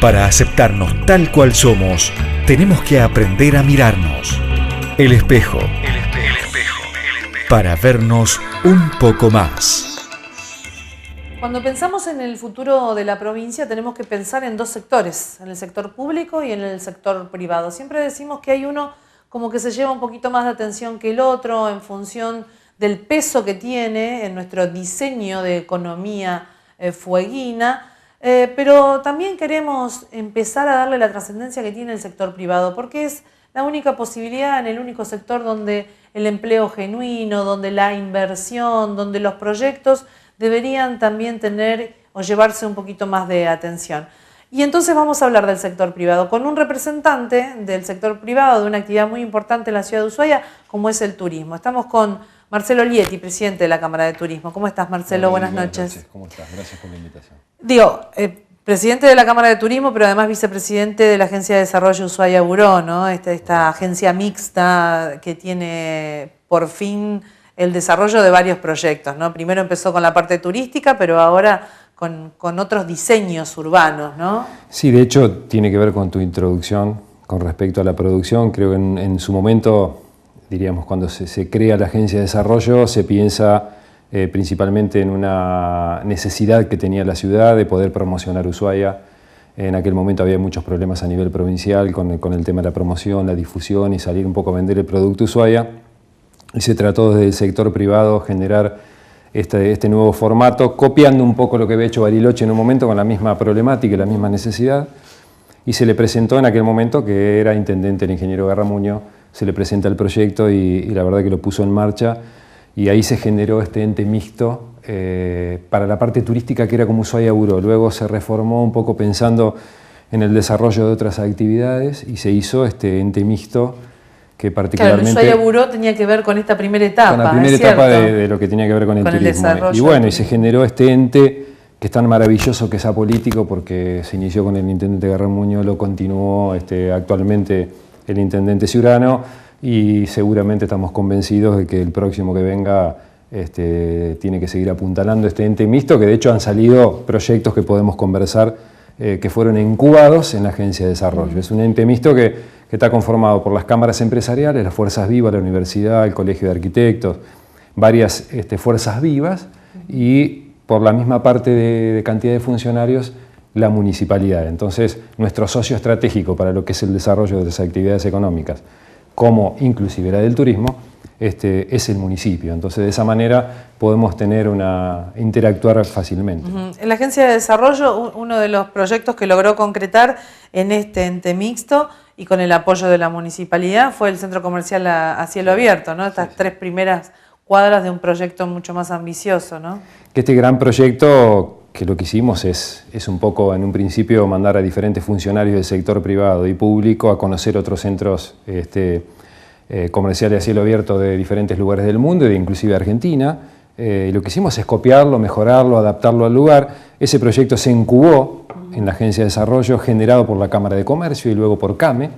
Para aceptarnos tal cual somos, tenemos que aprender a mirarnos. El espejo. Para vernos un poco más. Cuando pensamos en el futuro de la provincia tenemos que pensar en dos sectores, en el sector público y en el sector privado. Siempre decimos que hay uno como que se lleva un poquito más de atención que el otro en función del peso que tiene en nuestro diseño de economía fueguina, pero también queremos empezar a darle la trascendencia que tiene el sector privado, porque es la única posibilidad en el único sector donde el empleo genuino, donde la inversión, donde los proyectos deberían también tener o llevarse un poquito más de atención. Y entonces vamos a hablar del sector privado con un representante del sector privado de una actividad muy importante en la ciudad de Ushuaia, como es el turismo. Estamos con Marcelo Lietti, presidente de la Cámara de Turismo. ¿Cómo estás, Marcelo? Buenas noches. ¿Cómo estás? Gracias por la invitación. Presidente de la Cámara de Turismo, pero además vicepresidente de la Agencia de Desarrollo Ushuaia Buró, ¿no? Esta agencia mixta que tiene por fin el desarrollo de varios proyectos, ¿no? Primero empezó con la parte turística, pero ahora con otros diseños urbanos, ¿no? Sí, de hecho tiene que ver con tu introducción con respecto a la producción. Creo que en su momento, diríamos, cuando se crea la Agencia de Desarrollo, se piensa principalmente en una necesidad que tenía la ciudad de poder promocionar Ushuaia. En aquel momento había muchos problemas a nivel provincial con el tema de la promoción, la difusión y salir un poco a vender el producto Ushuaia. Y se trató desde el sector privado generar este nuevo formato, copiando un poco lo que había hecho Bariloche en un momento con la misma problemática y la misma necesidad. Y se le presentó en aquel momento, que era intendente el ingeniero Garramuño, se le presenta el proyecto y la verdad que lo puso en marcha. Y ahí se generó este ente mixto para la parte turística que era como Ushuaia Buró. Luego se reformó un poco pensando en el desarrollo de otras actividades y se hizo este ente mixto que particularmente... Claro, el Ushuaia Buró tenía que ver con esta primera etapa, con la primera etapa de lo que tenía que ver con el turismo. Y bueno, y se generó este ente que es tan maravilloso que es apolítico porque se inició con el intendente Garramuño, lo continuó actualmente el intendente Ciurano, y seguramente estamos convencidos de que el próximo que venga tiene que seguir apuntalando este ente mixto, que de hecho han salido proyectos que podemos conversar que fueron incubados en la Agencia de Desarrollo. Es un ente mixto que está conformado por las cámaras empresariales, las fuerzas vivas, la universidad, el colegio de arquitectos, varias fuerzas vivas y por la misma parte de cantidad de funcionarios la municipalidad. Entonces nuestro socio estratégico para lo que es el desarrollo de las actividades económicas, como inclusive la del turismo, es el municipio. Entonces, de esa manera podemos interactuar fácilmente. En la Agencia de Desarrollo, uno de los proyectos que logró concretar en este ente mixto y con el apoyo de la municipalidad fue el centro comercial a cielo abierto, ¿no? Estas tres primeras cuadras de un proyecto mucho más ambicioso, ¿no? Que este gran proyecto, que lo que hicimos es un poco, en un principio, mandar a diferentes funcionarios del sector privado y público a conocer otros centros comerciales a cielo abierto de diferentes lugares del mundo e inclusive Argentina. Lo que hicimos es copiarlo, mejorarlo, adaptarlo al lugar. Ese proyecto se incubó en la Agencia de Desarrollo, generado por la Cámara de Comercio y luego por CAME,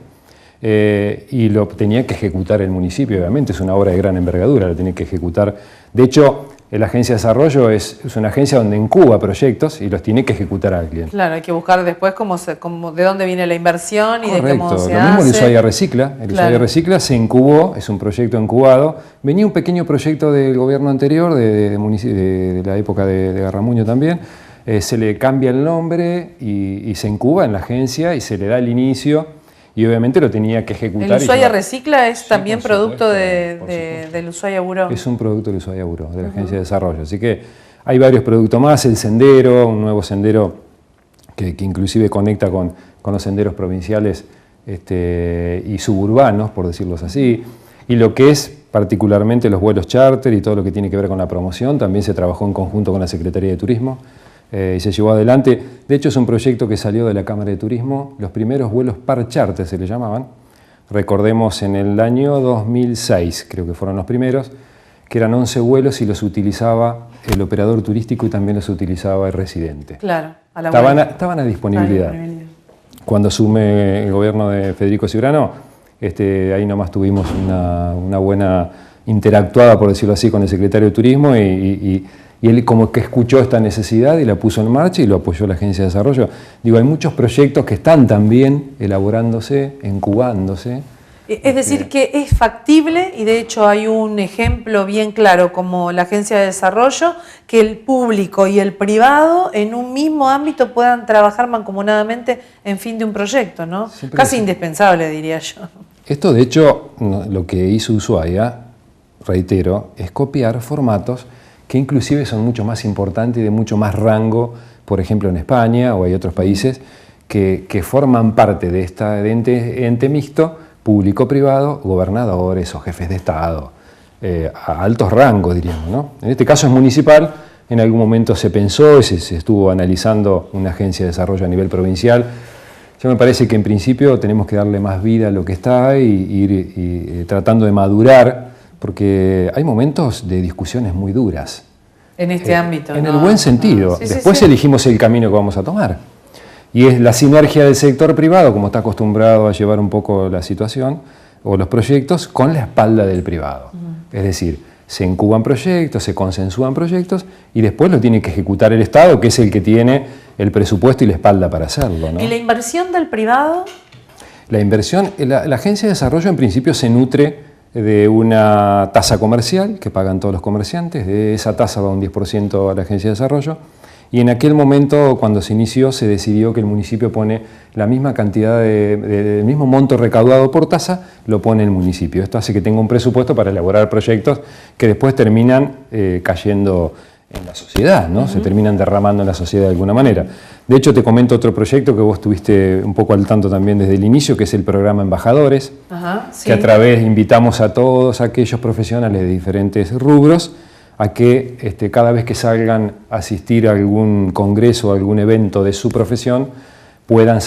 y lo tenía que ejecutar el municipio. Obviamente es una obra de gran envergadura, lo tiene que ejecutar. De hecho, la Agencia de Desarrollo es una agencia donde incuba proyectos y los tiene que ejecutar alguien. Claro, hay que buscar después de dónde viene la inversión y de cómo se hace. Lo mismo el Ushuaia Recicla. El Ushuaia Recicla se incubó, es un proyecto incubado. Venía un pequeño proyecto del gobierno anterior, de la época de Garramuño también. Se le cambia el nombre y se incuba en la agencia y se le da el inicio. Y obviamente lo tenía que ejecutar. ¿El Ushuaia Recicla es también producto del Ushuaia Buró? Es un producto del Ushuaia Buró, de la Agencia de Desarrollo. Así que hay varios productos más. El sendero, un nuevo sendero que inclusive conecta con los senderos provinciales y suburbanos, por decirlo así. Y lo que es particularmente los vuelos charter y todo lo que tiene que ver con la promoción, también se trabajó en conjunto con la Secretaría de Turismo. Y se llevó adelante. De hecho, es un proyecto que salió de la Cámara de Turismo. Los primeros vuelos par charter se le llamaban. Recordemos, en el año 2006, creo que fueron los primeros, que eran 11 vuelos y los utilizaba el operador turístico y también los utilizaba el residente. Claro, estaban a disponibilidad. Cuando asume el gobierno de Federico Ciurano, ahí nomás tuvimos una buena interactuada, por decirlo así, con el secretario de Turismo y Y él como que escuchó esta necesidad y la puso en marcha y lo apoyó la Agencia de Desarrollo. Digo, hay muchos proyectos que están también elaborándose, incubándose. Es decir, que es factible, y de hecho hay un ejemplo bien claro como la Agencia de Desarrollo, que el público y el privado en un mismo ámbito puedan trabajar mancomunadamente en fin de un proyecto, ¿no? Casi indispensable, diría yo. Esto, de hecho, lo que hizo Ushuaia, reitero, es copiar formatos que inclusive son mucho más importantes y de mucho más rango, por ejemplo en España o hay otros países que forman parte de este ente mixto, público-privado, gobernadores o jefes de Estado, a altos rangos diríamos, ¿no? En este caso es municipal, en algún momento se pensó y se estuvo analizando una agencia de desarrollo a nivel provincial. Yo me parece que en principio tenemos que darle más vida a lo que está y ir tratando de madurar, porque hay momentos de discusiones muy duras. En este ámbito. En el buen sentido. Sí, Después sí. elegimos el camino que vamos a tomar. Y es la sinergia del sector privado, como está acostumbrado a llevar un poco la situación, o los proyectos, con la espalda del privado. Es decir, se incuban proyectos, se consensúan proyectos, y después lo tiene que ejecutar el Estado, que es el que tiene el presupuesto y la espalda para hacerlo, ¿no? ¿Y la inversión del privado? La inversión, la Agencia de Desarrollo en principio se nutre de una tasa comercial que pagan todos los comerciantes, de esa tasa va un 10% a la Agencia de Desarrollo, y en aquel momento cuando se inició se decidió que el municipio pone la misma cantidad del mismo monto recaudado por tasa, lo pone el municipio. Esto hace que tenga un presupuesto para elaborar proyectos que después terminan cayendo en la sociedad, ¿no? Se terminan derramando en la sociedad de alguna manera. De hecho, te comento otro proyecto que vos estuviste un poco al tanto también desde el inicio, que es el programa Embajadores, Sí. que a través invitamos a todos aquellos profesionales de diferentes rubros a que cada vez que salgan a asistir a algún congreso o algún evento de su profesión, puedan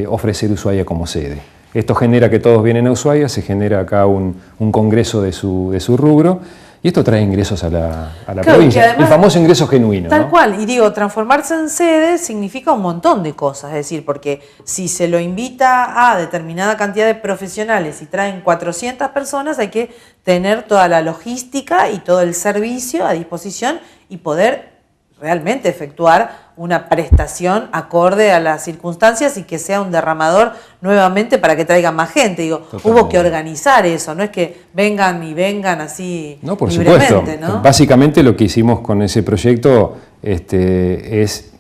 ofrecer Ushuaia como sede. Esto genera que todos vienen a Ushuaia, se genera acá un congreso de su rubro, y esto trae ingresos a la Claro, provincia, que además, el famoso ingreso genuino, tal ¿no? cual, y digo, transformarse en sede significa un montón de cosas, es decir, porque si se lo invita a determinada cantidad de profesionales y traen 400 personas, hay que tener toda la logística y todo el servicio a disposición y poder realmente efectuar una prestación acorde a las circunstancias y que sea un derramador nuevamente para que traiga más gente. Digo, Totalmente. hubo que organizar eso, no es que vengan así No, por libremente, supuesto. ¿no? Básicamente lo que hicimos con ese proyecto es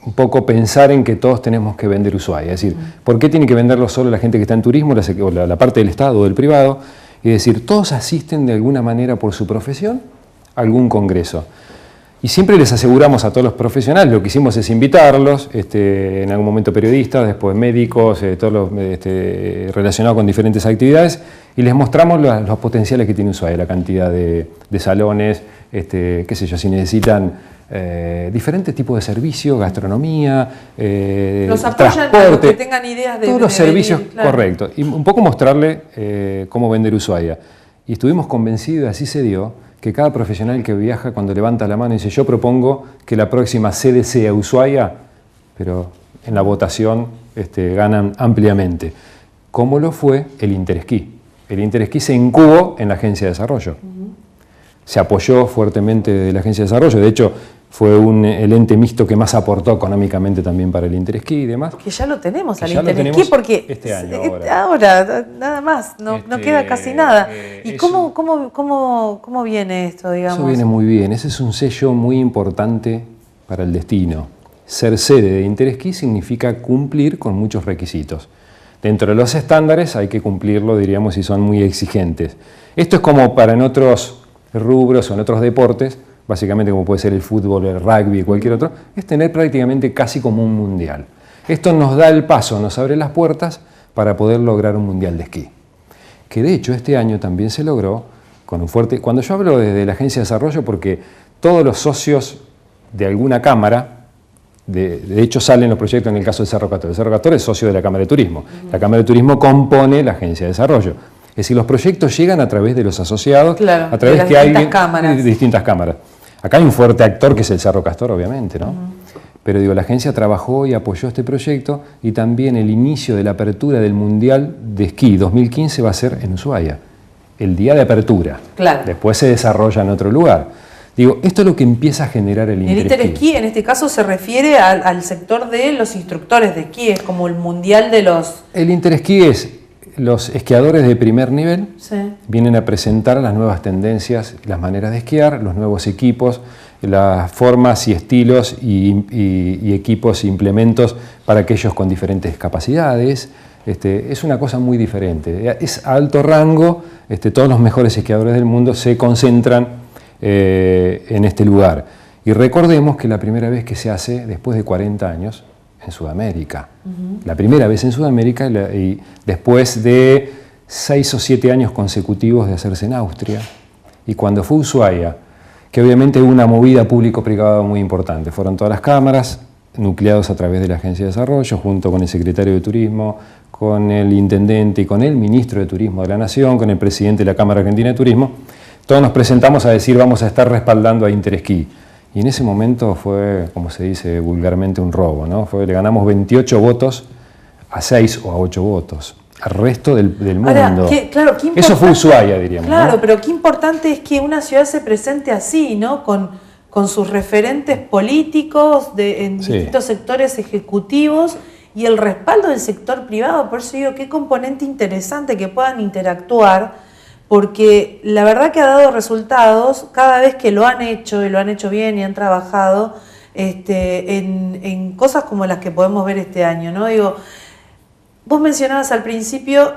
un poco pensar en que todos tenemos que vender Ushuaia. Es decir, ¿por qué tiene que venderlo solo la gente que está en turismo, la parte del Estado o del privado? Es decir, todos asisten de alguna manera por su profesión a algún congreso. Y siempre les aseguramos a todos los profesionales, lo que hicimos es invitarlos, en algún momento periodistas, después médicos, todos los relacionados con diferentes actividades, y les mostramos los potenciales que tiene Ushuaia, la cantidad de salones, qué sé yo, si necesitan diferentes tipos de servicios, gastronomía, los apoyan transporte, a los que tengan ideas de todos los servicios, venir, claro. correcto, y un poco mostrarle cómo vender Ushuaia. Y estuvimos convencidos, y así se dio, que cada profesional que viaja, cuando levanta la mano y dice, yo propongo que la próxima sede sea Ushuaia, pero en la votación ganan ampliamente. ¿Cómo lo fue el Interesquí? El Interesquí se incubó en la Agencia de Desarrollo. Se apoyó fuertemente de la Agencia de Desarrollo, de hecho fue el ente mixto que más aportó económicamente también para el Interesquí y demás. Que ya lo tenemos Que al ya lo Interesquí, tenemos porque este año, ahora, nada más, no queda casi nada. ¿Y cómo viene esto, digamos? Eso viene muy bien, ese es un sello muy importante para el destino. Ser sede de Interesquí significa cumplir con muchos requisitos. Dentro de los estándares hay que cumplirlo, diríamos, si son muy exigentes. Esto es como para en otros rubros o en otros deportes, básicamente como puede ser el fútbol, el rugby, cualquier otro, es tener prácticamente casi como un mundial. Esto nos da el paso, nos abre las puertas para poder lograr un mundial de esquí. Que de hecho este año también se logró con un fuerte... Cuando yo hablo desde la Agencia de Desarrollo, porque todos los socios de alguna cámara, de hecho salen los proyectos en el caso del Cerro Castor. El Cerro Castor es socio de la Cámara de Turismo. La Cámara de Turismo compone la Agencia de Desarrollo. Es decir, los proyectos llegan a través de los asociados, claro, a través de las distintas cámaras. Acá hay un fuerte actor que es el Cerro Castor, obviamente, ¿no? Pero digo, la agencia trabajó y apoyó este proyecto, y también el inicio de la apertura del Mundial de Esquí 2015 va a ser en Ushuaia, el día de apertura. Claro. Después se desarrolla en otro lugar. Digo, esto es lo que empieza a generar el El interesquí en este caso se refiere al sector de los instructores de esquí, es como el mundial de los... El interesquí es los esquiadores de primer nivel, Sí. vienen a presentar las nuevas tendencias, las maneras de esquiar, los nuevos equipos, las formas y estilos y equipos e implementos para aquellos con diferentes capacidades. Es una cosa muy diferente, es a alto rango, todos los mejores esquiadores del mundo se concentran en este lugar. Y recordemos que la primera vez que se hace después de 40 años en Sudamérica. La primera vez en Sudamérica y después de 6 o 7 años consecutivos de hacerse en Austria. Y cuando fue Ushuaia, que obviamente hubo una movida público-privada muy importante. Fueron todas las cámaras, nucleados a través de la Agencia de Desarrollo, junto con el Secretario de Turismo, con el Intendente y con el Ministro de Turismo de la Nación, con el Presidente de la Cámara Argentina de Turismo. Todos nos presentamos a decir vamos a estar respaldando a Interesquí. Y en ese momento fue, como se dice vulgarmente, un robo, ¿no? Le ganamos 28 votos a 6 o a 8 votos. Al resto del mundo. Ahora, claro, eso fue Ushuaia, diríamos. Claro, ¿no? pero qué importante es que una ciudad se presente así, ¿no? Con sus referentes políticos en distintos sectores ejecutivos y el respaldo del sector privado. Por eso digo, qué componente interesante que puedan interactuar, porque la verdad que ha dado resultados cada vez que lo han hecho, y lo han hecho bien y han trabajado en cosas como las que podemos ver este año, ¿no? Digo, vos mencionabas al principio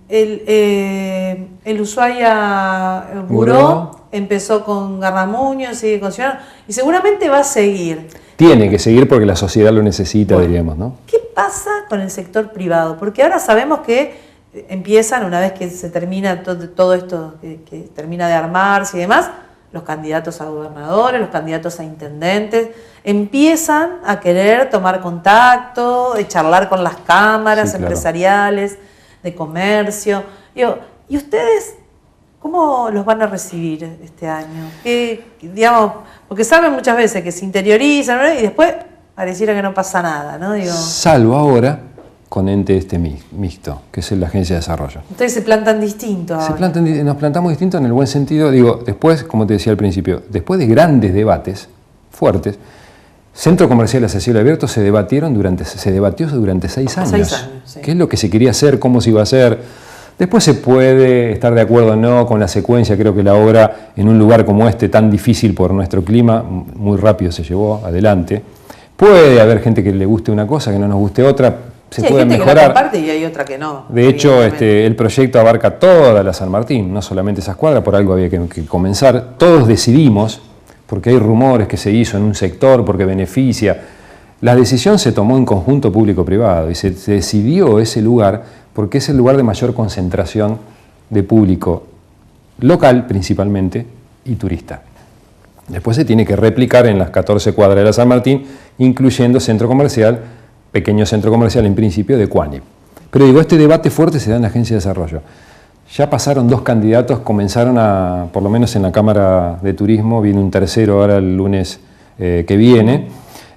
el Ushuaia Buró, empezó con Garramuño, sigue con Ciudadano, y seguramente va a seguir. Tiene que seguir porque la sociedad lo necesita, diríamos, ¿no? ¿Qué pasa con el sector privado? Porque ahora sabemos que empiezan, una vez que se termina todo esto, que termina de armarse y demás, los candidatos a gobernadores, los candidatos a intendentes, empiezan a querer tomar contacto, de charlar con las cámaras empresariales, de comercio. Digo, ¿y ustedes cómo los van a recibir este año? Digamos, porque saben muchas veces que se interiorizan, ¿no? Y después pareciera que no pasa nada, ¿no? Digo, salvo ahora con ente mixto, que es la Agencia de Desarrollo. Ustedes se plantan distinto ahora. Nos plantamos distinto en el buen sentido, digo, después, como te decía al principio, después de grandes debates fuertes, Centro Comercial a cielo abierto se debatió durante 6 años. 6 años, sí. ¿Qué es lo que se quería hacer? ¿Cómo se iba a hacer? Después se puede estar de acuerdo o no con la secuencia. Creo que la obra, en un lugar como este, tan difícil por nuestro clima, muy rápido se llevó adelante. Puede haber gente que le guste una cosa, que no nos guste otra. Se puede hay gente mejorar. Que la comparte y hay otra que no. De hecho, el proyecto abarca toda la San Martín, no solamente esas cuadras, por algo había que comenzar. Todos decidimos, porque hay rumores que se hizo en un sector, porque beneficia. La decisión se tomó en conjunto público-privado y se decidió ese lugar porque es el lugar de mayor concentración de público local, principalmente, y turista. Después se tiene que replicar en las 14 cuadras de la San Martín, incluyendo centro comercial, pequeño centro comercial en principio de Cuani. Pero digo, este debate fuerte se da en la Agencia de Desarrollo. Ya pasaron 2 candidatos, comenzaron por lo menos en la Cámara de Turismo, viene un tercero ahora el lunes que viene,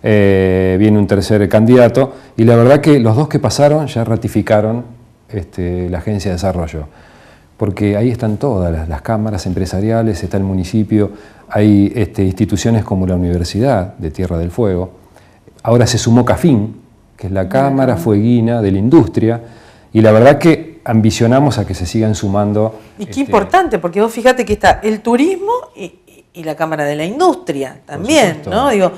viene un tercer candidato, y la verdad que los 2 que pasaron ya ratificaron la Agencia de Desarrollo, porque ahí están todas las cámaras empresariales, está el municipio, hay instituciones como la Universidad de Tierra del Fuego, ahora se sumó CAFIN, que es la Cámara Fueguina de la Industria, y la verdad que ambicionamos a que se sigan sumando. Y qué importante, porque vos fíjate que está el turismo y la Cámara de la Industria también, ¿no? Digo,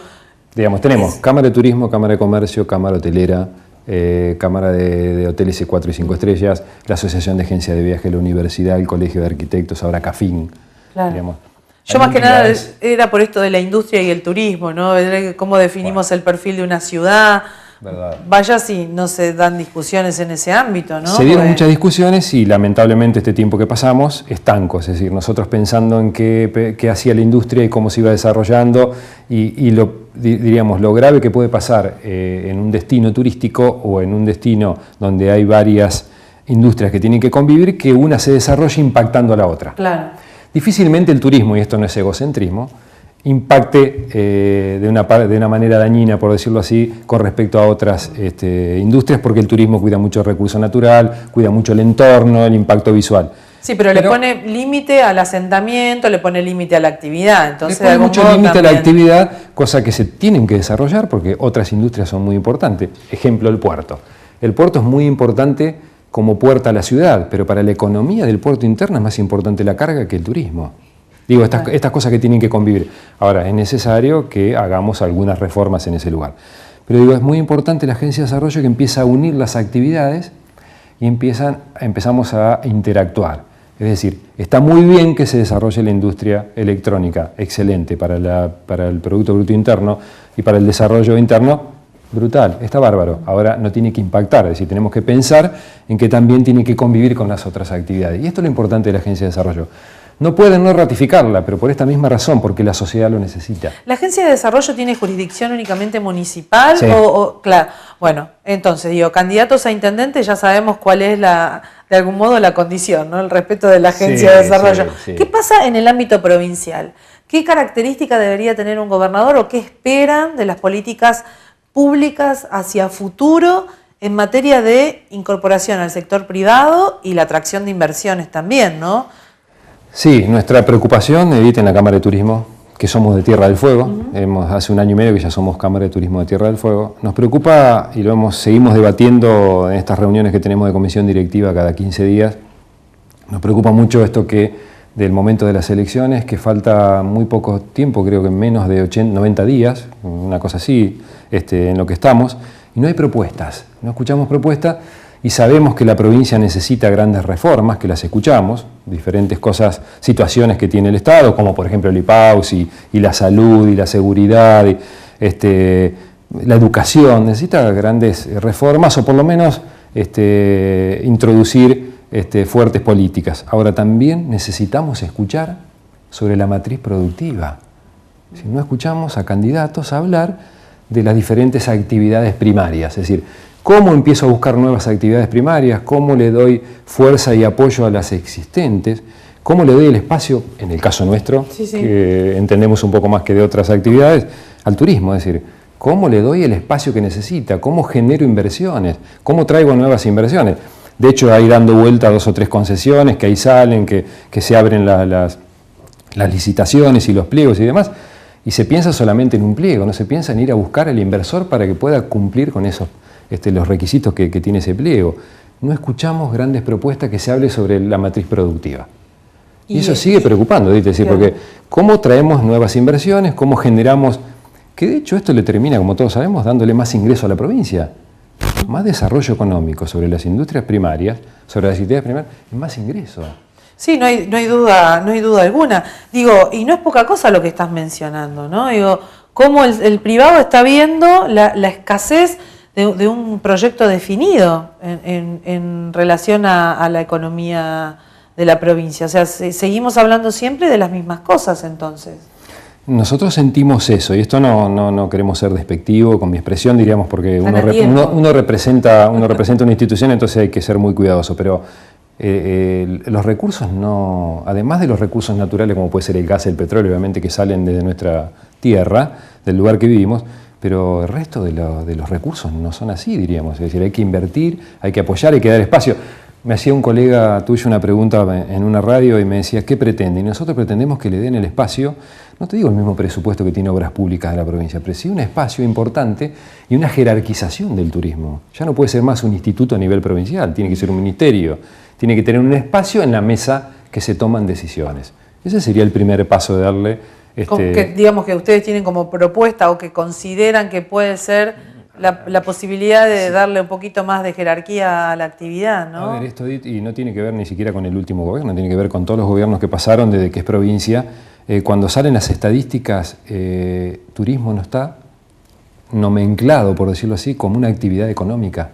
digamos, tenemos Cámara de Turismo, Cámara de Comercio, Cámara Hotelera, Cámara de Hoteles 4 y 5 estrellas, la Asociación de Agencias de Viaje, la Universidad, el Colegio de Arquitectos, ahora CAFIN. Claro. Digamos, yo más que nada era por esto de la industria y el turismo, ¿no? Cómo definimos el perfil de una ciudad. ¿Verdad? Vaya si no se dan discusiones en ese ámbito, ¿no? Se dieron muchas discusiones y lamentablemente este tiempo que pasamos, estanco, es decir, nosotros pensando en qué hacía la industria y cómo se iba desarrollando y diríamos, lo grave que puede pasar en un destino turístico o en un destino donde hay varias industrias que tienen que convivir, que una se desarrolle impactando a la otra. Claro. Difícilmente el turismo, y esto no es egocentrismo, impacte de una manera dañina, por decirlo así, con respecto a otras industrias, porque el turismo cuida mucho el recurso natural, cuida mucho el entorno, el impacto visual. Sí, pero le pone límite al asentamiento, le pone límite a la actividad. Entonces, le pone mucho límite a la actividad, cosa que se tienen que desarrollar porque otras industrias son muy importantes. Ejemplo, el puerto. El puerto es muy importante como puerta a la ciudad, pero para la economía del puerto interno es más importante la carga que el turismo. Digo, estas cosas que tienen que convivir. Ahora, es necesario que hagamos algunas reformas en ese lugar. Pero digo, es muy importante la Agencia de Desarrollo que empieza a unir las actividades y empezamos a interactuar. Es decir, está muy bien que se desarrolle la industria electrónica, excelente para el Producto Bruto Interno y para el desarrollo interno, brutal, está bárbaro. Ahora no tiene que impactar, es decir, tenemos que pensar en que también tiene que convivir con las otras actividades. Y esto es lo importante de la Agencia de Desarrollo. No pueden no ratificarla, pero por esta misma razón, porque la sociedad lo necesita. ¿La Agencia de Desarrollo tiene jurisdicción únicamente municipal? Sí. Claro, bueno, entonces, digo, candidatos a intendente ya sabemos cuál es de algún modo la condición, ¿no? El respeto de la Agencia de Desarrollo. Sí. ¿Qué pasa en el ámbito provincial? ¿Qué característica debería tener un gobernador o qué esperan de las políticas públicas hacia futuro en materia de incorporación al sector privado y la atracción de inversiones también, ¿no? Sí, nuestra preocupación, Edith, en la Cámara de Turismo, que somos de Tierra del Fuego, hace 1 año y medio que ya somos Cámara de Turismo de Tierra del Fuego, nos preocupa, y seguimos debatiendo en estas reuniones que tenemos de comisión directiva cada 15 días, nos preocupa mucho esto que del momento de las elecciones, que falta muy poco tiempo, creo que menos de 90 días, una cosa así, en lo que estamos, y no hay propuestas, no escuchamos propuestas, y sabemos que la provincia necesita grandes reformas, que las escuchamos, diferentes cosas, situaciones que tiene el Estado, como por ejemplo el IPAUS y la salud y la seguridad, la educación, necesita grandes reformas o por lo menos introducir fuertes políticas. Ahora también necesitamos escuchar sobre la matriz productiva. Si no escuchamos a candidatos a hablar de las diferentes actividades primarias, es decir, ¿cómo empiezo a buscar nuevas actividades primarias? ¿Cómo le doy fuerza y apoyo a las existentes? ¿Cómo le doy el espacio, en el caso nuestro, que entendemos un poco más que de otras actividades, al turismo? Es decir, ¿cómo le doy el espacio que necesita? ¿Cómo genero inversiones? ¿Cómo traigo nuevas inversiones? De hecho, hay dando vuelta 2 o 3 concesiones que ahí salen, que se abren las licitaciones y los pliegos y demás, y se piensa solamente en un pliego, no se piensa en ir a buscar al inversor para que pueda cumplir con esos los requisitos que tiene ese pliego. No escuchamos grandes propuestas que se hable sobre la matriz productiva. Y eso sigue preocupando, es decir, porque ¿cómo traemos nuevas inversiones? ¿Cómo generamos? Que de hecho esto le termina, como todos sabemos, dándole más ingreso a la provincia. Más desarrollo económico sobre las industrias primarias, sobre las actividades primarias, y más ingreso. Sí, no hay duda alguna. Digo, y no es poca cosa lo que estás mencionando, ¿no? Digo, cómo el privado está viendo la escasez de un proyecto definido en relación a la economía de la provincia. O sea, seguimos hablando siempre de las mismas cosas entonces. Nosotros sentimos eso, y esto no queremos ser despectivo con mi expresión, diríamos, porque uno representa una institución, entonces hay que ser muy cuidadoso, pero los recursos además de los recursos naturales, como puede ser el gas y el petróleo, obviamente, que salen desde nuestra tierra, del lugar que vivimos, pero el resto de los recursos no son así, diríamos. Es decir, hay que invertir, hay que apoyar, hay que dar espacio. Me hacía un colega tuyo una pregunta en una radio y me decía, ¿qué pretende? Y nosotros pretendemos que le den el espacio, no te digo el mismo presupuesto que tiene Obras Públicas de la provincia, pero sí un espacio importante y una jerarquización del turismo. Ya no puede ser más un instituto a nivel provincial, tiene que ser un ministerio, tiene que tener un espacio en la mesa que se toman decisiones. Ese sería el primer paso de darle... digamos que ustedes tienen como propuesta o que consideran que puede ser la posibilidad de darle un poquito más de jerarquía a la actividad, ¿no? A ver, esto y no tiene que ver ni siquiera con el último gobierno, tiene que ver con todos los gobiernos que pasaron desde que es provincia. Cuando salen las estadísticas, turismo no está nomenclado, por decirlo así, como una actividad económica.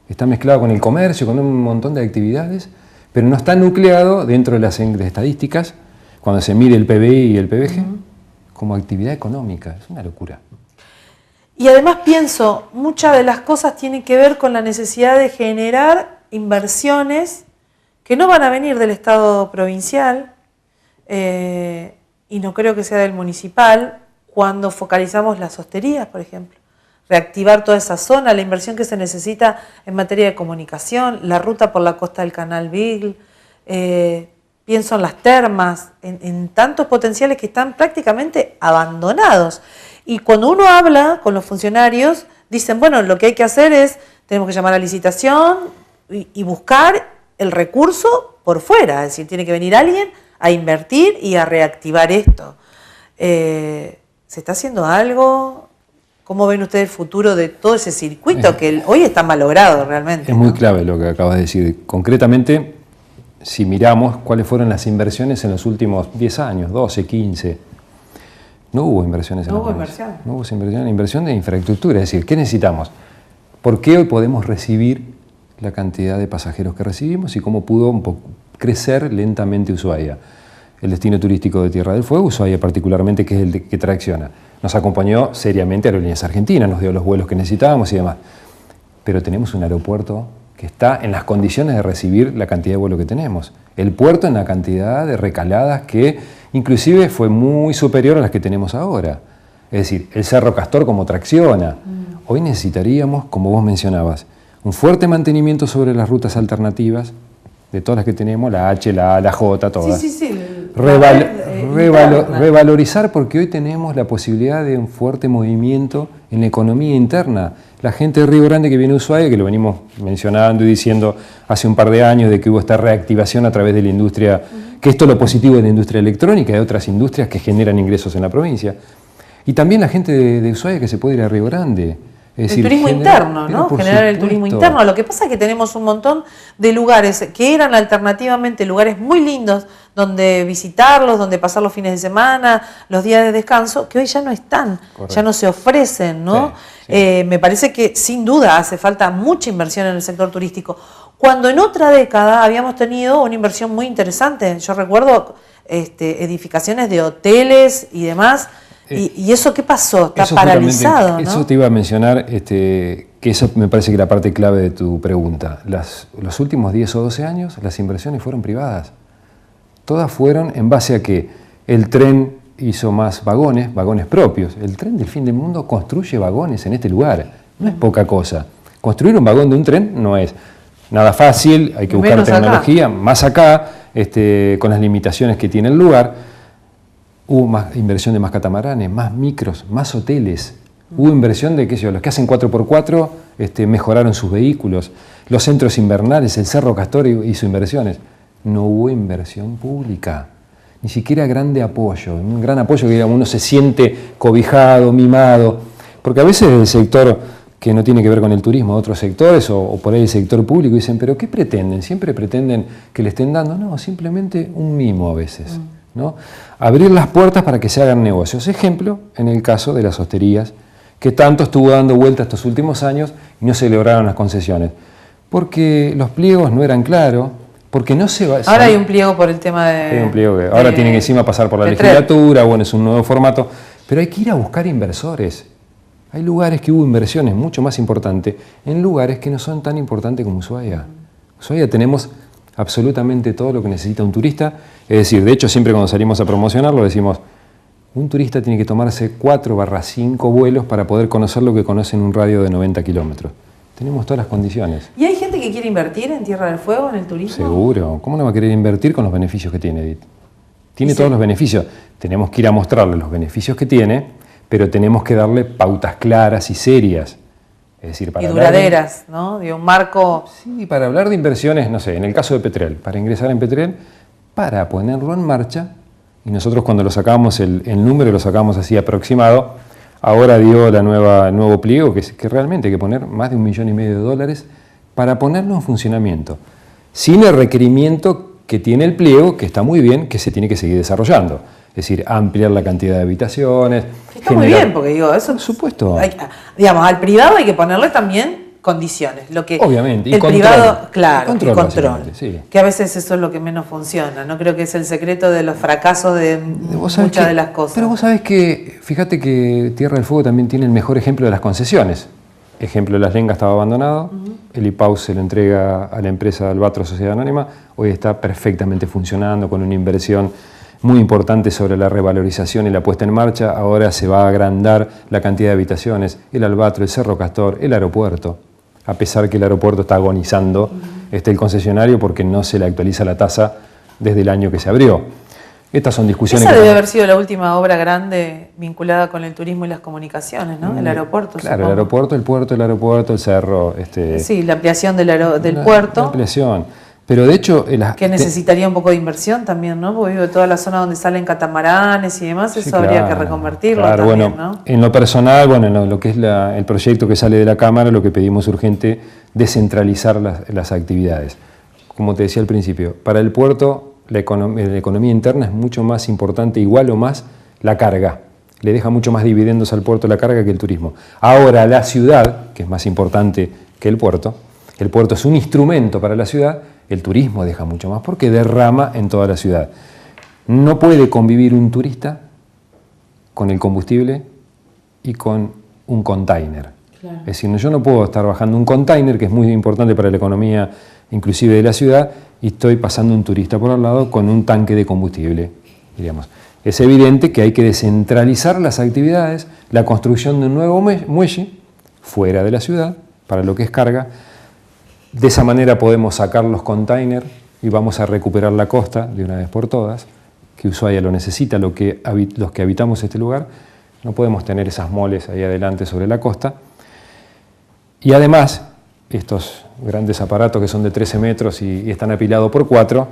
Está mezclado con el comercio, con un montón de actividades, pero no está nucleado dentro de las estadísticas, cuando se mide el PBI y el PBG, como actividad económica. Es una locura. Y además pienso, muchas de las cosas tienen que ver con la necesidad de generar inversiones que no van a venir del Estado provincial, y no creo que sea del municipal, cuando focalizamos las hosterías, por ejemplo. Reactivar toda esa zona, la inversión que se necesita en materia de comunicación, la ruta por la costa del Canal Beagle, pienso en las termas, en tantos potenciales que están prácticamente abandonados. Y cuando uno habla con los funcionarios, dicen, bueno, lo que hay que hacer es, tenemos que llamar a licitación y buscar el recurso por fuera, es decir, tiene que venir alguien a invertir y a reactivar esto. ¿Se está haciendo algo? ¿Cómo ven ustedes el futuro de todo ese circuito que hoy está malogrado realmente? Es muy clave lo que acabas de decir. Concretamente, si miramos cuáles fueron las inversiones en los últimos 10 años, 12, 15, no hubo inversiones en la provincia. No hubo inversión de infraestructura. Es decir, ¿qué necesitamos? ¿Por qué hoy podemos recibir la cantidad de pasajeros que recibimos y cómo pudo crecer lentamente Ushuaia? El destino turístico de Tierra del Fuego, Ushuaia particularmente, que es el que tracciona. Nos acompañó seriamente Aerolíneas Argentinas, nos dio los vuelos que necesitábamos y demás. Pero tenemos un aeropuerto que está en las condiciones de recibir la cantidad de vuelos que tenemos. El puerto en la cantidad de recaladas que inclusive fue muy superior a las que tenemos ahora. Es decir, el Cerro Castor como tracciona. Hoy necesitaríamos, como vos mencionabas, un fuerte mantenimiento sobre las rutas alternativas, de todas las que tenemos, la H, la A, la J, todas. Sí. Revalorizar, porque hoy tenemos la posibilidad de un fuerte movimiento en la economía interna. La gente de Río Grande que viene a Ushuaia, que lo venimos mencionando y diciendo hace un par de años de que hubo esta reactivación a través de la industria, que esto es lo positivo de la industria electrónica y de otras industrias que generan ingresos en la provincia. Y también la gente de Ushuaia que se puede ir a Río Grande. Es decir, el turismo interno, ¿no? Generar el turismo interno. Lo que pasa es que tenemos un montón de lugares que eran alternativamente lugares muy lindos donde visitarlos, donde pasar los fines de semana, los días de descanso, que hoy ya no están, correcto, ya no se ofrecen, ¿no? Sí. Me parece que sin duda hace falta mucha inversión en el sector turístico. Cuando en otra década habíamos tenido una inversión muy interesante, yo recuerdo edificaciones de hoteles y demás. ¿Y eso qué pasó? Está paralizado, ¿no? Eso te iba a mencionar, que eso me parece que es la parte clave de tu pregunta. Los últimos 10 o 12 años las inversiones fueron privadas. Todas fueron en base a que el tren hizo más vagones propios. El tren del fin del mundo construye vagones en este lugar. No es poca cosa. Construir un vagón de un tren no es nada fácil, hay que buscar menos tecnología, acá. Más acá, con las limitaciones que tiene el lugar. Hubo más inversión de más catamaranes, más micros, más hoteles. Hubo inversión de, los que hacen 4x4 mejoraron sus vehículos. Los centros invernales, el Cerro Castor hizo inversiones. No hubo inversión pública, ni siquiera grande apoyo. Un gran apoyo que uno se siente cobijado, mimado. Porque a veces el sector que no tiene que ver con el turismo, otros sectores, o por ahí el sector público, dicen, ¿pero qué pretenden? ¿Siempre pretenden que le estén dando? No, simplemente un mimo a veces. ¿No? Abrir las puertas para que se hagan negocios. Ejemplo, en el caso de las hosterías, que tanto estuvo dando vuelta estos últimos años y no se lograron las concesiones. Porque los pliegos no eran claros, porque no se va... Ahora hay un pliego por el tema de... Hay un pliego que ahora tienen que encima pasar por la legislatura, bueno, es un nuevo formato, pero hay que ir a buscar inversores. Hay lugares que hubo inversiones mucho más importantes en lugares que no son tan importantes como Ushuaia. Ushuaia tenemos absolutamente todo lo que necesita un turista. Es decir, de hecho, siempre cuando salimos a promocionarlo decimos, un turista tiene que tomarse 4/5 vuelos para poder conocer lo que conoce en un radio de 90 kilómetros. Tenemos todas las condiciones. ¿Y hay gente que quiere invertir en Tierra del Fuego, en el turismo? Seguro. ¿Cómo no va a querer invertir con los beneficios que tiene, Edith? Tiene todos los beneficios. Tenemos que ir a mostrarle los beneficios que tiene, pero tenemos que darle pautas claras y serias. Es decir, para y duraderas, ¿no? De un marco... Sí, para hablar de inversiones, no sé, en el caso de Petrel, para ingresar en Petrel, para ponerlo en marcha, y nosotros cuando lo sacamos, el número lo sacamos así aproximado, ahora dio el nuevo pliego, que realmente hay que poner más de $1,5 millones para ponerlo en funcionamiento, sin el requerimiento que tiene el pliego, que está muy bien, que se tiene que seguir desarrollando. Es decir, ampliar la cantidad de habitaciones. Está muy bien, porque digo, eso... Por supuesto. Digamos, al privado hay que ponerle también condiciones. Lo que obviamente. Y el control, privado, claro, y control. Sí. Que a veces eso es lo que menos funciona. No creo que es el secreto de los fracasos de muchas de las cosas. Pero vos sabés que, fíjate que Tierra del Fuego también tiene el mejor ejemplo de las concesiones. Ejemplo, Las Lengas estaba abandonado, el IPAU se lo entrega a la empresa Albatros Sociedad Anónima, hoy está perfectamente funcionando con una inversión muy importante sobre la revalorización y la puesta en marcha. Ahora se va a agrandar la cantidad de habitaciones, el Albatro, el Cerro Castor, el aeropuerto. a pesar que el aeropuerto está agonizando el concesionario porque no se le actualiza la tasa desde el año que se abrió. Estas son discusiones. Esa debe haber sido la última obra grande vinculada con el turismo y las comunicaciones, ¿no? El aeropuerto. Claro, supongo. el aeropuerto, el puerto, el aeropuerto, el cerro. Sí, la ampliación del puerto. La ampliación. Pero de hecho... que necesitaría un poco de inversión también, ¿no? Porque digo, de toda la zona donde salen catamaranes y demás, eso habría que reconvertirlo también, bueno, ¿no? En lo personal, bueno, en lo que es el proyecto que sale de la Cámara, lo que pedimos urgente, descentralizar las actividades. Como te decía al principio, para el puerto la economía interna es mucho más importante, igual o más, la carga. Le deja mucho más dividendos al puerto la carga que el turismo. Ahora, la ciudad, que es más importante que el puerto es un instrumento para la ciudad, el turismo deja mucho más porque derrama en toda la ciudad. No puede convivir un turista con el combustible y con un container. Claro. Es decir, yo no puedo estar bajando un container, que es muy importante para la economía inclusive de la ciudad, y estoy pasando un turista por al lado con un tanque de combustible, diríamos. Es evidente que hay que descentralizar las actividades, la construcción de un nuevo muelle fuera de la ciudad, para lo que es carga. De esa manera podemos sacar los containers y vamos a recuperar la costa de una vez por todas, que Ushuaia lo necesita, los que habitamos este lugar. No podemos tener esas moles ahí adelante sobre la costa. Y además, estos grandes aparatos que son de 13 metros y están apilados por 4,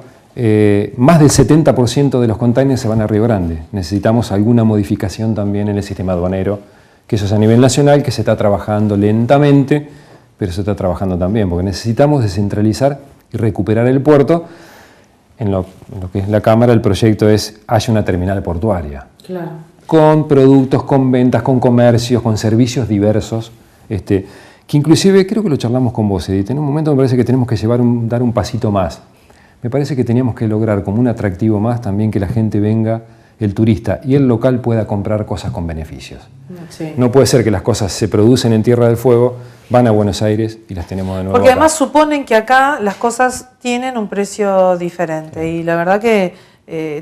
más del 70% de los containers se van a Río Grande. Necesitamos alguna modificación también en el sistema aduanero, que eso es a nivel nacional, que se está trabajando lentamente, pero se está trabajando también, porque necesitamos descentralizar y recuperar el puerto. En lo que es la Cámara, el proyecto es haya una terminal portuaria. Claro. Con productos, con ventas, con comercios, con servicios diversos, que inclusive, creo que lo charlamos con vos, Edith, en un momento me parece que tenemos que dar un pasito más. Me parece que teníamos que lograr como un atractivo más también que la gente venga, el turista y el local pueda comprar cosas con beneficios. Sí. No puede ser que las cosas se producen en Tierra del Fuego, van a Buenos Aires y las tenemos de nuevo Porque acá. Además suponen que acá las cosas tienen un precio diferente y la verdad que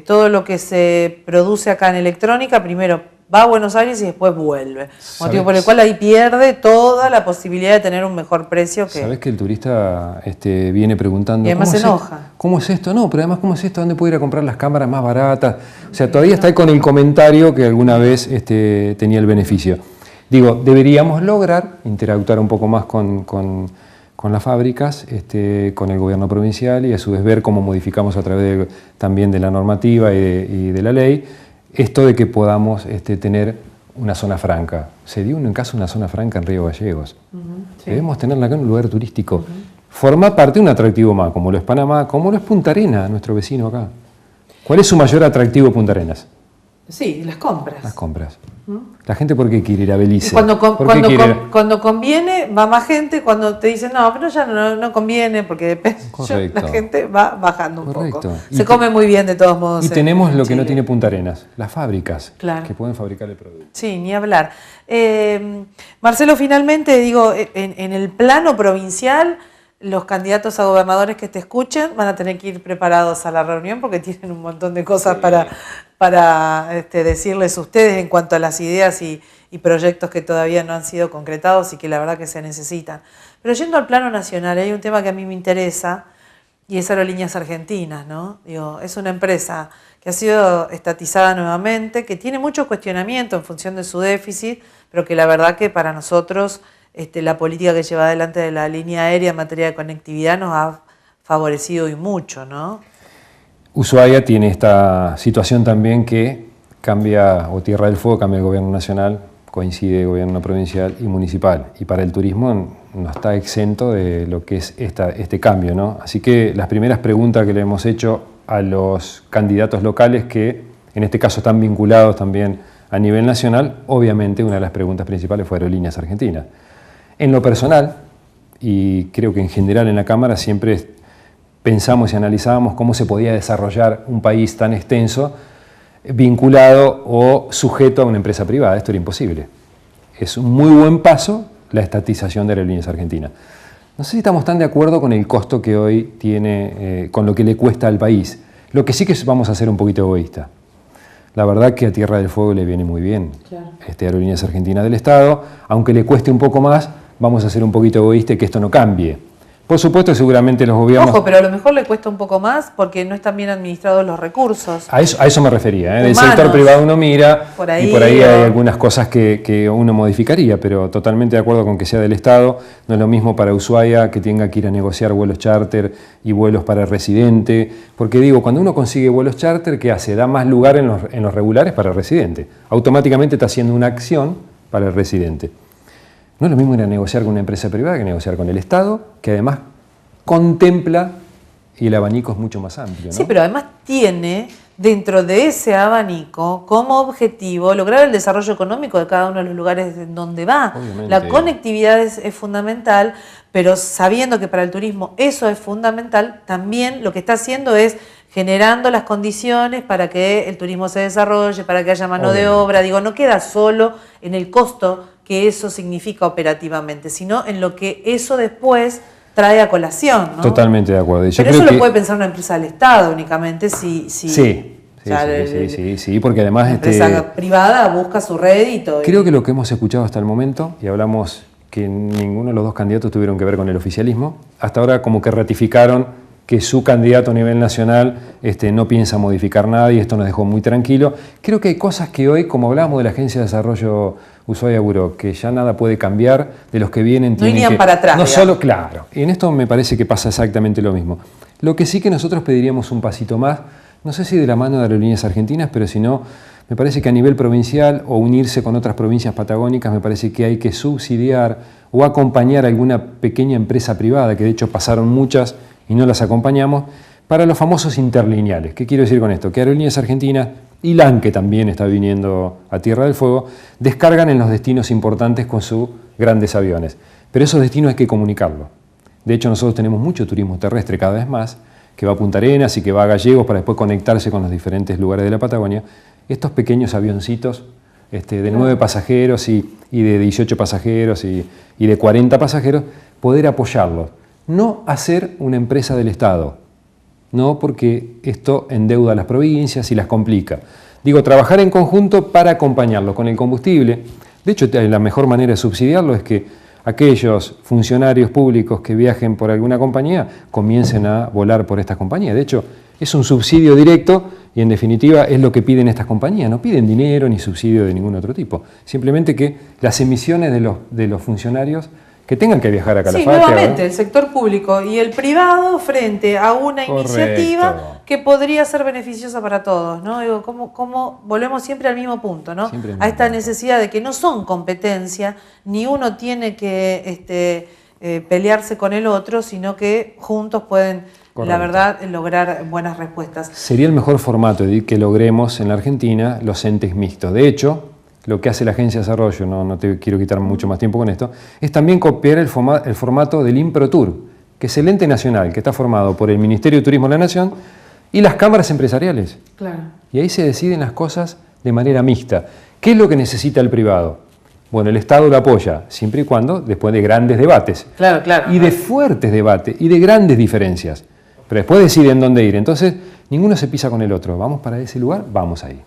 todo lo que se produce acá en electrónica primero va a Buenos Aires y después vuelve. Motivo por el cual ahí pierde toda la posibilidad de tener un mejor precio. Sabés que el turista viene preguntando... Y además se enoja. ¿Cómo es esto? No, pero además, ¿cómo es esto? ¿Dónde puedo ir a comprar las cámaras más baratas? O sea, todavía está ahí con el comentario que alguna vez tenía el beneficio. Digo, deberíamos lograr interactuar un poco más con las fábricas, con el gobierno provincial y a su vez ver cómo modificamos a través también de la normativa y de la ley esto de que podamos tener una zona franca. Se dio en caso una zona franca en Río Gallegos. Sí. Debemos tenerla acá en un lugar turístico. Forma parte de un atractivo más, como lo es Panamá, como lo es Punta Arenas, nuestro vecino acá. ¿Cuál es su mayor atractivo Punta Arenas? Sí, las compras. Las compras. La gente, ¿por qué quiere ir a Belice? Cuando conviene, va más gente. Cuando te dicen, no, pero ya no conviene, porque depende. La gente va bajando un poco. Se come muy bien de todos modos. Y tenemos lo que no tiene Punta Arenas, las fábricas, que pueden fabricar el producto. Sí, ni hablar. Marcelo, finalmente, digo, en el plano provincial, los candidatos a gobernadores que te escuchen van a tener que ir preparados a la reunión porque tienen un montón de cosas para decirles a ustedes en cuanto a las ideas y proyectos que todavía no han sido concretados y que la verdad que se necesitan. Pero yendo al plano nacional, hay un tema que a mí me interesa y es Aerolíneas Argentinas, ¿no? Digo, es una empresa que ha sido estatizada nuevamente, que tiene mucho cuestionamiento en función de su déficit, pero que la verdad que para nosotros la política que lleva adelante de la línea aérea en materia de conectividad nos ha favorecido y mucho, ¿no? Ushuaia tiene esta situación también que cambia, o Tierra del Fuego cambia el gobierno nacional, coincide el gobierno provincial y municipal. Y para el turismo no está exento de lo que es este cambio, ¿no? Así que las primeras preguntas que le hemos hecho a los candidatos locales, que en este caso están vinculados también a nivel nacional, obviamente una de las preguntas principales fue Aerolíneas Argentinas. En lo personal, y creo que en general en la Cámara, siempre pensamos y analizábamos cómo se podía desarrollar un país tan extenso vinculado o sujeto a una empresa privada. Esto era imposible. Es un muy buen paso la estatización de Aerolíneas Argentinas. No sé si estamos tan de acuerdo con el costo que hoy tiene, con lo que le cuesta al país. Lo que sí que vamos a ser un poquito egoísta. La verdad que a Tierra del Fuego le viene muy bien Aerolíneas Argentinas del Estado, aunque le cueste un poco más, vamos a ser un poquito egoístas y que esto no cambie. Por supuesto, seguramente los gobiernos... Ojo, pero a lo mejor le cuesta un poco más porque no están bien administrados los recursos. A eso me refería. Del Humanos. sector privado uno mira Por ahí, y por ahí hay algunas cosas que uno modificaría, pero totalmente de acuerdo con que sea del Estado. No es lo mismo para Ushuaia que tenga que ir a negociar vuelos charter y vuelos para el residente. Porque digo, cuando uno consigue vuelos charter, ¿qué hace? Da más lugar en los regulares para el residente. Automáticamente está haciendo una acción para el residente. No es lo mismo ir a negociar con una empresa privada que negociar con el Estado, que además contempla y el abanico es mucho más amplio, ¿no? Sí, pero además tiene dentro de ese abanico como objetivo lograr el desarrollo económico de cada uno de los lugares en donde va. Obviamente. La conectividad es fundamental, pero sabiendo que para el turismo eso es fundamental, también lo que está haciendo es generando las condiciones para que el turismo se desarrolle, para que haya mano de obra. Digo, no queda solo en el costo que eso significa operativamente, sino en lo que eso después trae a colación, ¿no? Totalmente de acuerdo. Pero eso lo puede pensar una empresa del Estado únicamente si Sí, porque además... La empresa privada busca su rédito. Creo que lo que hemos escuchado hasta el momento, y hablamos que ninguno de los dos candidatos tuvieron que ver con el oficialismo, hasta ahora como que ratificaron que su candidato a nivel nacional no piensa modificar nada y esto nos dejó muy tranquilo. Creo que hay cosas que hoy, como hablábamos de la Agencia de Desarrollo Ushuaia Buró, que ya nada puede cambiar, de los que vienen... No irían para atrás. No solo, claro, y en esto me parece que pasa exactamente lo mismo. Lo que sí que nosotros pediríamos un pasito más, no sé si de la mano de Aerolíneas Argentinas, pero si no, me parece que a nivel provincial o unirse con otras provincias patagónicas, me parece que hay que subsidiar o acompañar a alguna pequeña empresa privada, que de hecho pasaron muchas y no las acompañamos, para los famosos interlineales. ¿Qué quiero decir con esto? Que Aerolíneas Argentinas y LAN, que también está viniendo a Tierra del Fuego, descargan en los destinos importantes con sus grandes aviones. Pero esos destinos hay que comunicarlos. De hecho, nosotros tenemos mucho turismo terrestre cada vez más, que va a Punta Arenas y que va a Gallegos para después conectarse con los diferentes lugares de la Patagonia. Estos pequeños avioncitos de 9 pasajeros y de 18 pasajeros y de 40 pasajeros, poder apoyarlos. No hacer una empresa del Estado, no, porque esto endeuda a las provincias y las complica. Digo, trabajar en conjunto para acompañarlo con el combustible. De hecho, la mejor manera de subsidiarlo es que aquellos funcionarios públicos que viajen por alguna compañía comiencen a volar por estas compañías. De hecho, es un subsidio directo y en definitiva es lo que piden estas compañías. No piden dinero ni subsidio de ningún otro tipo. Simplemente que las emisiones de los funcionarios que tengan que viajar a Calafate. Sí, nuevamente, el sector público y el privado frente a una iniciativa que podría ser beneficiosa para todos, ¿no? Digo, como volvemos siempre al mismo punto, ¿no? A esta necesidad de que no son competencia, ni uno tiene que pelearse con el otro, sino que juntos pueden, la verdad, lograr buenas respuestas. Sería el mejor formato, Edith, que logremos en la Argentina los entes mixtos. De hecho, lo que hace la Agencia de Desarrollo, no te quiero quitar mucho más tiempo con esto, es también copiar el formato del IMPROTUR, que es el ente nacional, que está formado por el Ministerio de Turismo de la Nación y las cámaras empresariales. Claro. Y ahí se deciden las cosas de manera mixta. ¿Qué es lo que necesita el privado? Bueno, el Estado lo apoya, siempre y cuando, después de grandes debates. Claro, claro. Y de fuertes debates, y de grandes diferencias. Pero después deciden dónde ir. Entonces, ninguno se pisa con el otro. Vamos para ese lugar, vamos ahí.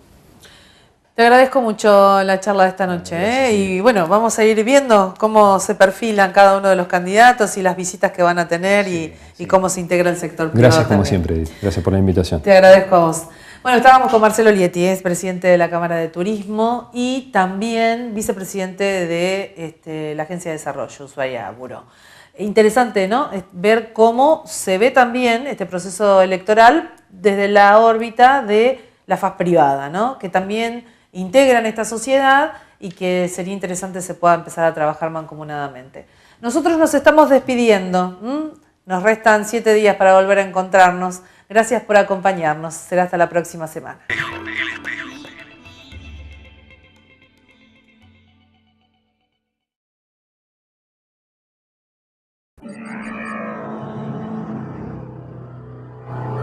Te agradezco mucho la charla de esta noche, y bueno, vamos a ir viendo cómo se perfilan cada uno de los candidatos y las visitas que van a tener y cómo se integra el sector privado. Gracias como también. siempre, Edith. Gracias por la invitación. Te agradezco a vos. Bueno, estábamos con Marcelo Lietti, es presidente de la Cámara de Turismo y también vicepresidente de la Agencia de Desarrollo, Ushuaia Buró. Interesante, ¿no? Ver cómo se ve también este proceso electoral desde la órbita de la faz privada, ¿no? Que también integran esta sociedad y que sería interesante se pueda empezar a trabajar mancomunadamente. Nosotros nos estamos despidiendo. Nos restan 7 días para volver a encontrarnos. Gracias por acompañarnos. Será hasta la próxima semana. El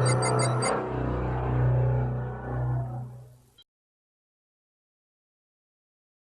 Espejo.